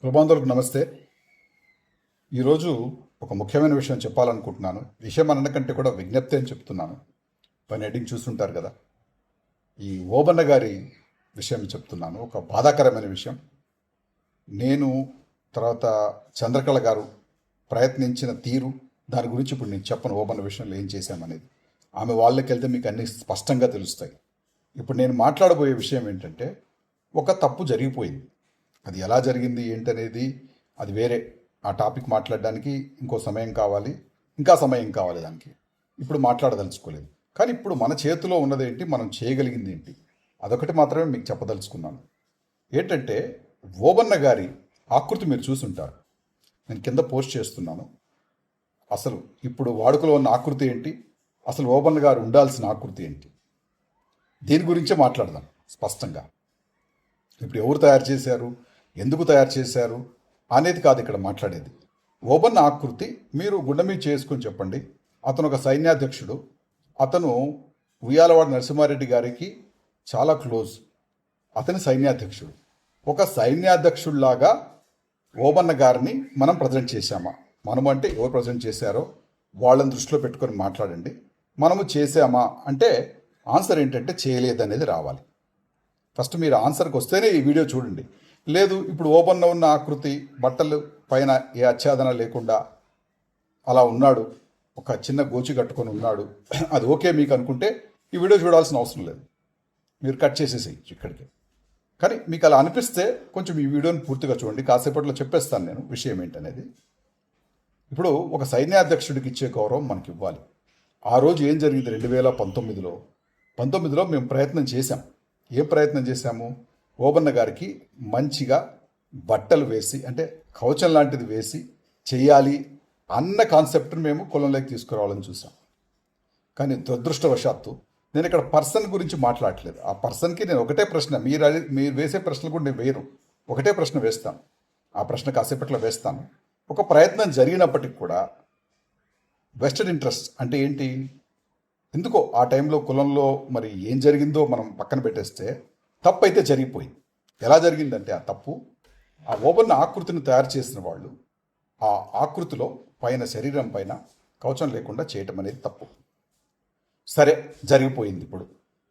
కులబాంధవులకు నమస్తే. ఈరోజు ఒక ముఖ్యమైన విషయం చెప్పాలనుకుంటున్నాను. విషయం అనకంటే కూడా విజ్ఞప్తి అని చెప్తున్నాను. పైన హెడ్డింగ్ చూస్తుంటారు కదా, ఈ ఓబన్న గారి విషయం చెప్తున్నాను. ఒక బాధాకరమైన విషయం. నేను తర్వాత చంద్రకళ గారు ప్రయత్నించిన తీరు, దాని గురించి ఇప్పుడు నేను చెప్పను. ఓబన్న విషయంలో ఏం చేశామనేది ఆమె వాళ్ళకి వెళ్తే మీకు అన్నీ స్పష్టంగా తెలుస్తాయి. ఇప్పుడు నేను మాట్లాడబోయే విషయం ఏంటంటే, ఒక తప్పు జరిగిపోయింది. అది ఎలా జరిగింది ఏంటనేది అది వేరే. ఆ టాపిక్ మాట్లాడడానికి ఇంకో సమయం కావాలి, ఇంకా సమయం కావాలి దానికి. ఇప్పుడు మాట్లాడదలుచుకోలేదు. కానీ ఇప్పుడు మన చేతిలో ఉన్నదేంటి, మనం చేయగలిగింది ఏంటి, అదొకటి మాత్రమే మీకు చెప్పదలుచుకున్నాను. ఏంటంటే, ఓబన్న గారి ఆకృతి మీరు చూసుంటారు. నేను కింద పోస్ట్ చేస్తున్నాను. అసలు ఇప్పుడు వాడుకలో ఉన్న ఆకృతి ఏంటి, అసలు ఓబన్న గారు ఉండాల్సిన ఆకృతి ఏంటి, దీని గురించే మాట్లాడదాం స్పష్టంగా. ఇప్పుడు ఎవరు తయారు చేశారు, ఎందుకు తయారు చేశారు అనేది కాదు ఇక్కడ మాట్లాడేది. ఓబన్న ఆకృతి మీరు గుండె మీద చేసుకుని చెప్పండి. అతను ఒక సైన్యాధ్యక్షుడు. అతను ఉయ్యాలవాడ నరసింహారెడ్డి గారికి చాలా క్లోజ్. అతని సైన్యాధ్యక్షుడు. ఒక సైన్యాధ్యక్షుడిలాగా ఓబన్న గారిని మనం ప్రజెంట్ చేశామా? మనము అంటే ఎవరు ప్రజెంట్ చేశారో వాళ్ళని దృష్టిలో పెట్టుకొని మాట్లాడండి. మనము చేశామా అంటే ఆన్సర్ ఏంటంటే చేయలేదనేది రావాలి. ఫస్ట్ మీరు ఆన్సర్కి వస్తేనే ఈ వీడియో చూడండి. లేదు, ఇప్పుడు ఓపెన్లో ఉన్న ఆకృతి, బట్టలు పైన ఏ ఆచ్ఛాదన లేకుండా అలా ఉన్నాడు, ఒక చిన్న గోచి కట్టుకొని ఉన్నాడు, అది ఓకే మీకు అనుకుంటే ఈ వీడియో చూడాల్సిన అవసరం లేదు, మీరు కట్ చేసేసేయచ్చు ఇక్కడికి. కానీ మీకు అలా అనిపిస్తే కొంచెం ఈ వీడియోని పూర్తిగా చూడండి. కాసేపట్లో చెప్పేస్తాను నేను విషయం ఏంటనేది. ఇప్పుడు ఒక సైన్యాధ్యక్షుడికి ఇచ్చే గౌరవం మనకి ఇవ్వాలి. ఆ రోజు ఏం జరిగింది 2019లో మేము ప్రయత్నం చేశాం. ఏం ప్రయత్నం చేశాము? ఓబన్న గారికి మంచిగా బట్టలు వేసి, అంటే కవచం లాంటిది వేసి చేయాలి అన్న కాన్సెప్ట్ని మేము కులంలోకి తీసుకురావాలని చూసాం. కానీ దురదృష్టవశాత్తు నేను ఇక్కడ పర్సన్ గురించి మాట్లాడట్లేదు. ఆ పర్సన్కి నేను ఒకటే ప్రశ్న, మీరు వేసే ప్రశ్నలు కూడా నేను వేయను, ఒకటే ప్రశ్న వేస్తాను. ఆ ప్రశ్న కాసేపట్లో వేస్తాను. ఒక ప్రయత్నం జరిగినప్పటికి కూడా వెస్టెడ్ ఇంట్రెస్ట్ అంటే ఏంటి, ఎందుకో ఆ టైంలో కులంలో మరి ఏం జరిగిందో మనం పక్కన పెట్టేస్తే తప్పు అయితే జరిగిపోయింది. ఎలా జరిగిందంటే, ఆ తప్పు ఆ ఓబన్న ఆకృతిని తయారు చేసిన వాళ్ళు ఆ ఆకృతిలో పైన శరీరం పైన కవచం లేకుండా చేయటం అనేది తప్పు. సరే, జరిగిపోయింది. ఇప్పుడు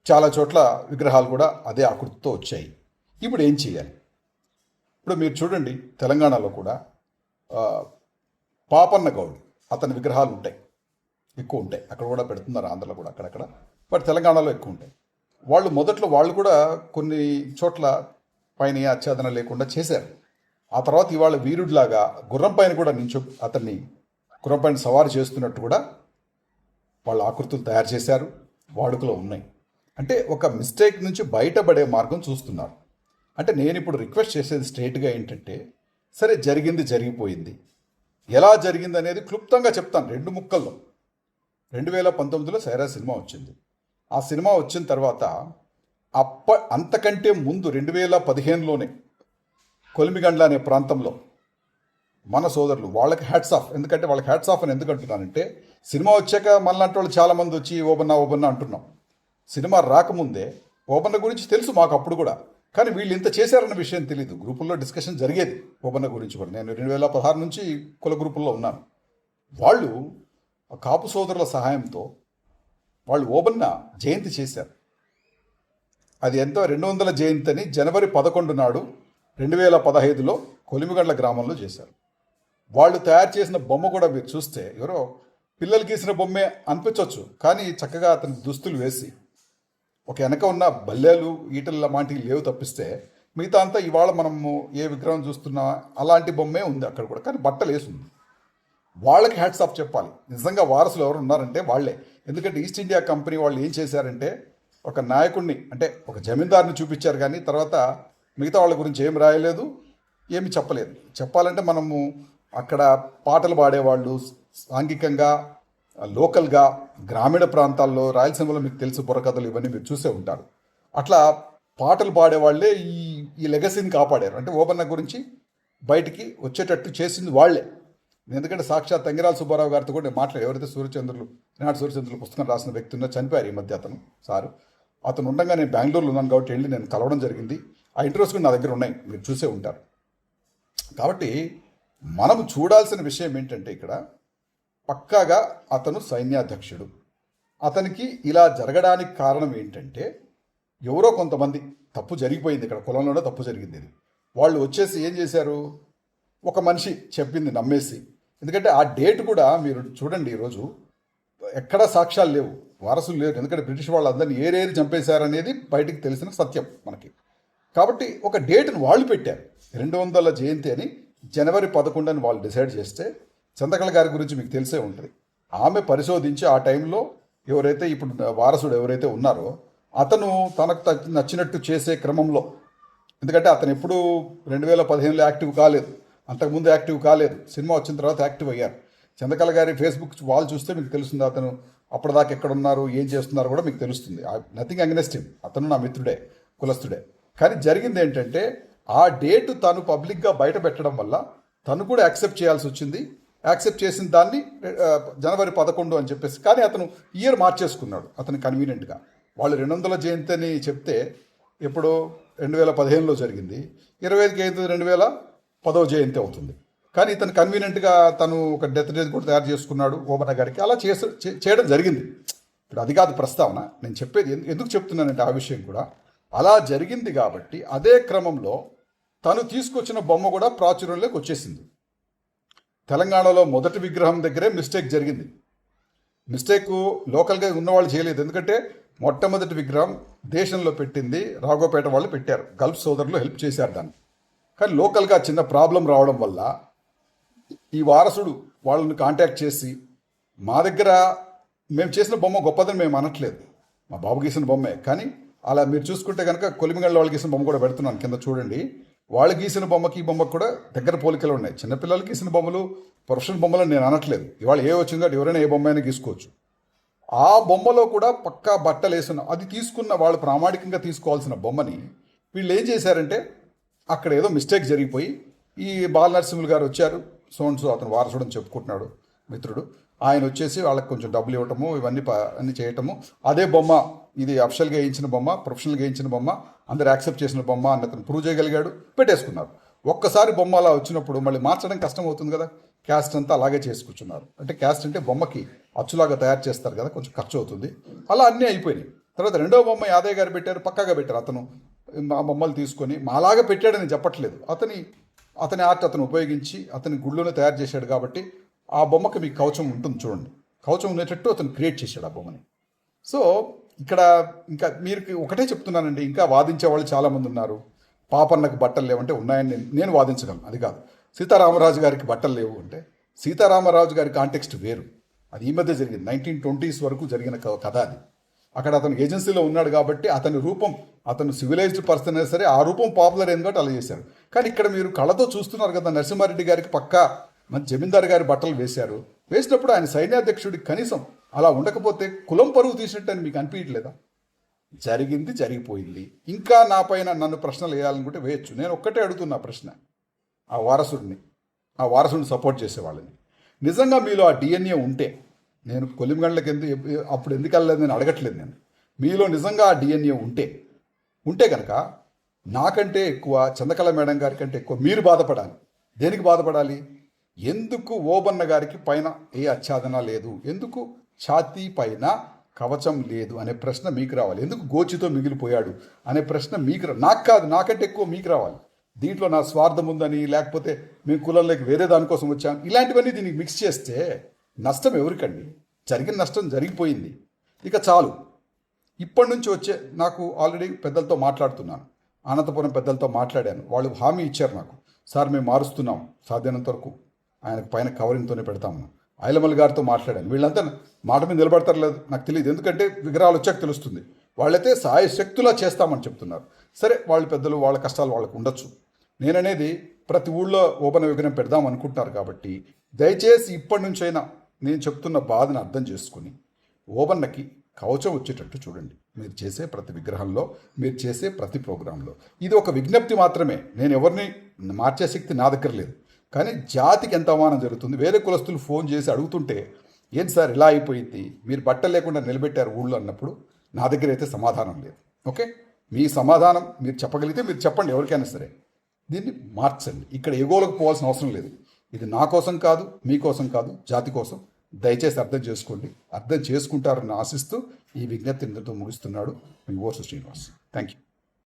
చాలా చోట్ల విగ్రహాలు కూడా అదే ఆకృతితో వచ్చాయి. ఇప్పుడు ఏం చేయాలి? ఇప్పుడు మీరు చూడండి, తెలంగాణలో కూడా పాపన్న గౌడ్ అతని విగ్రహాలు ఉంటాయి, ఎక్కువ ఉంటాయి. అక్కడ కూడా పెడుతున్నారు, ఆంధ్రలో కూడా అక్కడక్కడ, బట్ తెలంగాణలో ఎక్కువ ఉంటాయి. మొదట్లో వాళ్ళు కూడా కొన్ని చోట్ల పైన ఆచ్ఛాదన లేకుండా చేశారు. ఆ తర్వాత ఇవాళ వీరుడిలాగా గుర్రం పైన కూడా అతన్ని గుర్రం పైన సవారు చేస్తున్నట్టు కూడా వాళ్ళ ఆకృతులు తయారు చేశారు, వాడుకలో ఉన్నాయి. అంటే ఒక మిస్టేక్ నుంచి బయటపడే మార్గం చూస్తున్నారు. అంటే నేను ఇప్పుడు రిక్వెస్ట్ చేసేది స్ట్రైట్గా ఏంటంటే, సరే జరిగింది జరిగిపోయింది, ఎలా జరిగింది అనేది క్లుప్తంగా చెప్తాను 2 ముక్కల్లో. 2019లో సైరా సినిమా వచ్చింది. ఆ సినిమా వచ్చిన తర్వాత అంతకంటే ముందు 2015లోనే కొలిమిగండ్ల అనే ప్రాంతంలో మన సోదరులు, వాళ్ళకి హ్యాట్స్ ఆఫ్. ఎందుకంటే వాళ్ళకి హ్యాట్స్ ఆఫ్ అని ఎందుకు అంటున్నానంటే, సినిమా వచ్చాక మనలాంటి వాళ్ళు చాలామంది వచ్చి ఓబన్న అంటున్నాం. సినిమా రాకముందే ఓబన్న గురించి తెలుసు మాకు అప్పుడు కూడా, కానీ వీళ్ళు ఇంత చేశారన్న విషయం తెలియదు. గ్రూపుల్లో డిస్కషన్ జరిగేది ఓబన్న గురించి కూడా. నేను 2016 నుంచి కుల గ్రూపుల్లో ఉన్నాను. వాళ్ళు కాపు సోదరుల సహాయంతో వాళ్ళు ఓబన్న జయంతి చేశారు. అది ఎంతో 200 జయంతి అని జనవరి 11 నాడు 2015లో కొలిమిగండ్ల గ్రామంలో చేశారు. వాళ్ళు తయారు చేసిన బొమ్మ కూడా మీరు చూస్తే ఎవరో పిల్లలు గీసిన బొమ్మే అనిపించవచ్చు, కానీ చక్కగా అతని దుస్తులు వేసి, ఒక వెనక ఉన్న బల్లెలు ఈటల లాంటివి లేవు తప్పిస్తే మిగతా అంతా ఇవాళ మనము ఏ విగ్రహం చూస్తున్నా అలాంటి బొమ్మే ఉంది అక్కడ కూడా, కానీ బట్టలు వేసి ఉంది. వాళ్ళకి హ్యాట్స్ ఆఫ్ చెప్పాలి. నిజంగా వారసులు ఎవరు ఉన్నారంటే వాళ్ళే. ఎందుకంటే ఈస్ట్ ఇండియా కంపెనీ వాళ్ళు ఏం చేశారంటే, ఒక నాయకుడిని, అంటే ఒక జమీందారుని చూపించారు, కానీ తర్వాత మిగతా వాళ్ళ గురించి ఏం రాయలేదు, ఏమి చెప్పలేదు. చెప్పాలంటే మనము అక్కడ పాటలు పాడేవాళ్ళు, సాంఘికంగా లోకల్గా గ్రామీణ ప్రాంతాల్లో, రాయలసీమలో మీకు తెలుసు బుర్రకథలు ఇవన్నీ మీరు చూసే ఉంటారు. అట్లా పాటలు పాడేవాళ్ళే ఈ లెగసీని కాపాడారు. అంటే ఓబన్న గురించి బయటికి వచ్చేటట్టు చేసింది వాళ్ళే. ఎందుకంటే సాక్షాత్ తంగిరాల సుబ్బారావు గారితో కూడా మాట్లాడి, ఎవరైతే ఈనాడు సూర్యచంద్రులు పుస్తకం రాసిన వ్యక్తి ఉన్నా, చనిపోయారు ఈ మధ్య అతను ఉండగా నేను బెంగళూరులో ఉన్నాను కాబట్టి వెళ్ళి నేను కలవడం జరిగింది. ఆ ఇంటర్వ్యూస్ కూడా నా దగ్గర ఉన్నాయి, మీరు చూసే ఉంటారు. కాబట్టి మనం చూడాల్సిన విషయం ఏంటంటే ఇక్కడ పక్కాగా అతను సైన్యాధ్యక్షుడు. అతనికి ఇలా జరగడానికి కారణం ఏంటంటే ఎవరో కొంతమంది తప్పు జరిగిపోయింది, ఇక్కడ కులంలోనే తప్పు జరిగింది. ఇది వాళ్ళు వచ్చేసి ఏం చేశారు, ఒక మనిషి చెప్పింది నమ్మేసి, ఎందుకంటే ఆ డేట్ కూడా మీరు చూడండి, ఈరోజు ఎక్కడా సాక్ష్యాలు లేవు, వారసులు లేరు, ఎందుకంటే బ్రిటిష్ వాళ్ళందరినీ ఏరేరి చంపేశారనేది బయటికి తెలిసిన సత్యం మనకి. కాబట్టి ఒక డేట్ను వాళ్ళు పెట్టారు, 200 జయంతి అని, జనవరి 11 అని వాళ్ళు డిసైడ్ చేస్తే, చంద్రకళ గారి గురించి మీకు తెలిసే ఉంటుంది. ఆమె పరిశోధించి ఆ టైంలో ఎవరైతే ఇప్పుడు వారసుడు ఎవరైతే ఉన్నారో అతను తనకు నచ్చినట్టు చేసే క్రమంలో, ఎందుకంటే అతను ఎప్పుడు 2015లో యాక్టివ్ కాలేదు, అంతకుముందు యాక్టివ్ కాలేదు, సినిమా వచ్చిన తర్వాత యాక్టివ్ అయ్యారు. చంద్రకళ గారి ఫేస్బుక్ వాళ్ళు చూస్తే మీకు తెలుస్తుంది అతను అప్పటిదాకా ఎక్కడున్నారు, ఏం చేస్తున్నారు కూడా మీకు తెలుస్తుంది. నథింగ్ అగెన్స్ట్ హిమ్, అతను నా మిత్రుడే, కులస్తుడే. కానీ జరిగింది ఏంటంటే ఆ డేటు తను పబ్లిక్గా బయట పెట్టడం వల్ల తను కూడా యాక్సెప్ట్ చేయాల్సి వచ్చింది. యాక్సెప్ట్ చేసిన దాన్ని జనవరి 11 అని చెప్పేసి, కానీ అతను ఇయర్ మార్చేసుకున్నాడు అతను కన్వీనియంట్గా. వాళ్ళు 200 జయంతి అని చెప్తే ఎప్పుడో 2015లో జరిగింది, 25కి అయితే 2010వ జయంతి అవుతుంది. కానీ ఇతను కన్వీనియంట్గా తను ఒక డెత్ డేట్ కూడా తయారు చేసుకున్నాడు ఓబన్న గారికి, అలా చేయడం జరిగింది. ఇప్పుడు అది కాదు ప్రస్తావన, నేను చెప్పేది ఎందుకు చెప్తున్నానంటే ఆ విషయం కూడా అలా జరిగింది. కాబట్టి అదే క్రమంలో తను తీసుకొచ్చిన బొమ్మ కూడా ప్రాచుర్యంలోకి వచ్చేసింది. తెలంగాణలో మొదటి విగ్రహం దగ్గరే మిస్టేక్ జరిగింది. మిస్టేక్ లోకల్గా ఉన్నవాళ్ళు చేయలేదు, ఎందుకంటే మొట్టమొదటి విగ్రహం దేశంలో పెట్టింది రాఘోపేట వాళ్ళు పెట్టారు, గల్ఫ్ సోదరులు హెల్ప్ చేశారు దాన్ని. కానీ లోకల్గా చిన్న ప్రాబ్లం రావడం వల్ల ఈ వారసుడు వాళ్ళని కాంటాక్ట్ చేసి, మా దగ్గర మేము చేసిన బొమ్మ గొప్పదని మేము అనట్లేదు, మా బాబు గీసిన బొమ్మే, కానీ అలా మీరు చూసుకుంటే కనుక కొలిమిగళ్ళ వాళ్ళు గీసిన బొమ్మ కూడా పెడుతున్నాను కింద చూడండి. వాళ్ళు గీసిన బొమ్మకి ఈ బొమ్మకు కూడా దగ్గర పోలికలు ఉన్నాయి. చిన్నపిల్లలు గీసిన బొమ్మలు ప్రొఫెషనల్ బొమ్మలు నేను అనట్లేదు, ఇవాళ ఏ వచ్చిందో ఎవరైనా ఏ బొమ్మ అయినా గీసుకోవచ్చు. ఆ బొమ్మలో కూడా పక్కా బట్టలు వేసిన, అది తీసుకున్న వాళ్ళు ప్రామాణికంగా తీసుకోవాల్సిన బొమ్మని వీళ్ళు ఏం చేశారంటే అక్కడ ఏదో మిస్టేక్ జరిగిపోయి, ఈ బాలనరసింహులు గారు వచ్చారు, సోన్సు అతను వారసుడు అని చెప్పుకుంటున్నాడు మిత్రుడు, ఆయన వచ్చేసి వాళ్ళకి కొంచెం డబ్బులు ఇవ్వటము, ఇవన్నీ అన్నీ చేయటము, అదే బొమ్మ ఇది అఫిషియల్గా వేయించిన బొమ్మ, ప్రొఫెషనల్గా వేయించిన బొమ్మ, అందరు యాక్సెప్ట్ చేసిన బొమ్మ అని అతను ప్రూవ్ చేయగలిగాడు, పెట్టేసుకున్నారు. ఒక్కసారి బొమ్మ అలా వచ్చినప్పుడు మళ్ళీ మార్చడం కష్టం అవుతుంది కదా, క్యాస్ట్ అంతా అలాగే చేసుకుంటున్నారు. అంటే క్యాస్ట్ అంటే బొమ్మకి అచ్చులాగా తయారు చేస్తారు కదా, కొంచెం ఖర్చు అవుతుంది. అలా అన్నీ అయిపోయినాయి. తర్వాత రెండో బొమ్మ యాదయ్య గారు పెట్టారు, పక్కాగా పెట్టారు. అతను మా బొమ్మలు తీసుకొని మాలాగా పెట్టాడని చెప్పట్లేదు, అతని ఆర్ట్ అతను ఉపయోగించి అతని గుళ్ళోనే తయారు చేశాడు. కాబట్టి ఆ బొమ్మకి మీకు కవచం ఉంటుంది చూడండి, కవచం ఉండేటట్టు అతను క్రియేట్ చేశాడు ఆ బొమ్మని. సో ఇక్కడ ఇంకా మీరు ఒకటే చెప్తున్నానండి, ఇంకా వాదించే వాళ్ళు చాలామంది ఉన్నారు. పాపన్నకు బట్టలు లేవంటే ఉన్నాయని నేను వాదించగలను, అది కాదు. సీతారామరాజు గారికి బట్టలు లేవు అంటే సీతారామరాజు గారి కాంటెక్స్ట్ వేరు, అది ఈ మధ్య జరిగింది, 1920s వరకు జరిగిన కథ అది. అక్కడ అతను ఏజెన్సీలో ఉన్నాడు కాబట్టి అతని రూపం, అతను సివిలైజ్డ్ పర్సన్ అయినా సరే ఆ రూపం పాపులర్ అయింది కాబట్టి అలా చేశారు. కానీ ఇక్కడ మీరు కళ్ళతో చూస్తున్నారు కదా, నరసింహారెడ్డి గారికి పక్కా మన జమీందారు గారి బట్టలు వేశారు. వేసినప్పుడు ఆయన సైన్యాధ్యక్షుడికి కనీసం అలా ఉండకపోతే కులం పరువు తీసినట్టు అని మీకు అనిపించట్లేదా? జరిగింది జరిగిపోయింది. ఇంకా నా పైన నన్ను ప్రశ్నలు వేయాలనుకుంటే వేయచ్చు. నేను ఒక్కటే అడుగుతున్నా ప్రశ్న, ఆ వారసుడిని సపోర్ట్ చేసేవాళ్ళని, నిజంగా మీలో ఆ డిఎన్ఏ ఉంటే, నేను కొలిమిగండ్లకి అప్పుడు ఎందుకు వెళ్ళలేదు నేను అడగట్లేదు, నేను మీలో నిజంగా ఆ డిఎన్ఏ ఉంటే కనుక నాకంటే ఎక్కువ, చంద్రకళ మేడం గారి కంటే ఎక్కువ మీరు బాధపడాలి. దేనికి బాధపడాలి? ఎందుకు ఓబన్న గారికి పైన ఏ ఆచ్ఛాదన లేదు, ఎందుకు ఛాతీ పైన కవచం లేదు అనే ప్రశ్న మీకు రావాలి. ఎందుకు గోచితో మిగిలిపోయాడు అనే ప్రశ్న మీకు నాకు కాదు, నాకంటే ఎక్కువ మీకు రావాలి. దీంట్లో నా స్వార్థం ఉందని, లేకపోతే మీ కులంలోకి వేరే దానికోసం వచ్చాను, ఇలాంటివన్నీ దీనికి మిక్స్ చేస్తే నష్టం ఎవరికండి? జరిగిన నష్టం జరిగిపోయింది, ఇక చాలు. ఇప్పటి నుంచి వచ్చే, నాకు ఆల్రెడీ పెద్దలతో మాట్లాడుతున్నాను, అనంతపురం పెద్దలతో మాట్లాడాను, వాళ్ళు హామీ ఇచ్చారు నాకు, సార్ మేము మారుస్తున్నాం, సాధ్యమైనంత వరకు ఆయనకు పైన కవరింగ్తోనే పెడతాము. ఐలమల్ గారితో మాట్లాడాను, వీళ్ళంతా మాట మీద నిలబడతారు లేదు నాకు తెలియదు, ఎందుకంటే విగ్రహాలు వచ్చాక తెలుస్తుంది. వాళ్ళైతే సాయశక్తులా చేస్తామని చెప్తున్నారు. సరే, వాళ్ళ పెద్దలు, వాళ్ళ కష్టాలు వాళ్ళకు ఉండొచ్చు. నేననేది ప్రతి ఊళ్ళో ఓపెన్ విగ్రహం పెడదాం అనుకుంటున్నారు కాబట్టి దయచేసి ఇప్పటి నుంచైనా నేను చెప్తున్న బాధను అర్థం చేసుకుని ఓబన్నకి కవచం వచ్చేటట్టు చూడండి. మీరు చేసే ప్రతి విగ్రహంలో, మీరు చేసే ప్రతి ప్రోగ్రాంలో. ఇది ఒక విజ్ఞప్తి మాత్రమే, నేను ఎవరిని మార్చే శక్తి నా దగ్గర లేదు. కానీ జాతికి ఎంత అవమానం జరుగుతుంది. వేరే కులస్తులు ఫోన్ చేసి అడుగుతుంటే, ఏంటి సార్ ఇలా అయిపోయింది, మీరు బట్టలు లేకుండా నిలబెట్టారు ఊళ్ళో అన్నప్పుడు నా దగ్గర అయితే సమాధానం లేదు. ఓకే, మీ సమాధానం మీరు చెప్పగలిగితే మీరు చెప్పండి ఎవరికైనా సరే. దీన్ని మార్చండి. ఇక్కడ ఎగోలకు పోవాల్సిన అవసరం లేదు. ఇది నా కోసం కాదు, మీకోసం కాదు, జాతి కోసం. దయచేసి అర్థం చేసుకోండి. అర్థం చేసుకుంటారని ఆశిస్తూ ఈ విజ్ఞప్తి ఇంతతో ముగిస్తున్నాడు మీ ఓర్సు శ్రీనివాస్. Thank you.